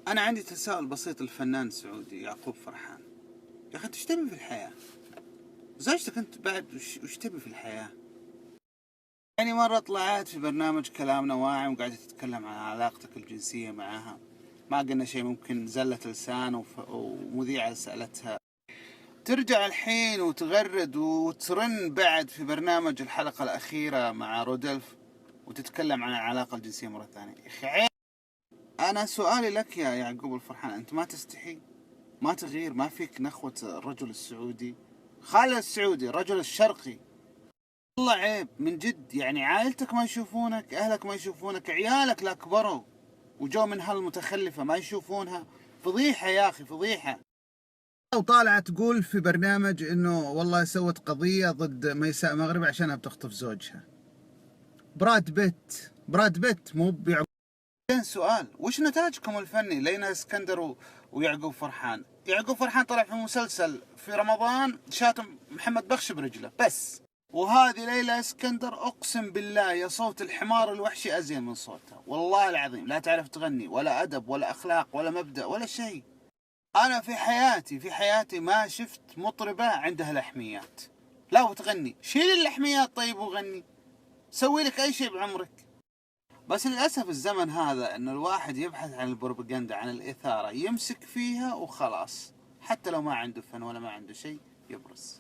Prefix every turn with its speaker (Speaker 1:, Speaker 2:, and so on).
Speaker 1: أنا عندي تساؤل بسيط للفنان السعودي يعقوب فرحان. يا أخي أنت إيش تبي في الحياة؟ زوجتك أنت بعد وش تبي في الحياة؟ يعني مرة طلعت في برنامج كلامنا واعي وقاعدة تتكلم عن علاقتك الجنسية معها، ما قلنا شيء، ممكن زلة لسان ومذيعة سألتها. ترجع الحين وتغرد وترن بعد في برنامج الحلقة الأخيرة مع رودلف وتتكلم عن العلاقة الجنسية مرة ثانية. يا أخي عيب. أنا سؤالي لك يا يعقوب الفرحان، أنت ما تستحي؟ ما تغير؟ ما فيك نخوة الرجل السعودي؟ خالد السعودي الرجل الشرقي. والله عيب من جد، يعني عائلتك ما يشوفونك، أهلك ما يشوفونك، عيالك لا كبروا وجو من هالمتخلفة ما يشوفونها. فضيحة يا أخي فضيحة. وطالعة تقول في برنامج إنه والله سوت قضية ضد ميساء مغربي عشانها بتخطف زوجها. براد بيت مو بيعقوب. سؤال، وش نتاجكم الفني لينا اسكندر ويعقوب فرحان؟ يعقوب فرحان طلع في مسلسل في رمضان شاتم محمد بخش برجله بس، وهذه ليلى اسكندر اقسم بالله يا صوت الحمار الوحشي ازين من صوتها، والله العظيم لا تعرف تغني ولا ادب ولا اخلاق ولا مبدأ ولا شيء. انا في حياتي ما شفت مطربة عندها لحميات. لا وتغني، شيل اللحميات طيب وغني، سوي لك اي شيء بعمرك. بس للأسف الزمن هذا أن الواحد يبحث عن البروباغندا، عن الإثارة، يمسك فيها وخلاص، حتى لو ما عنده فن ولا ما عنده شيء يبرز.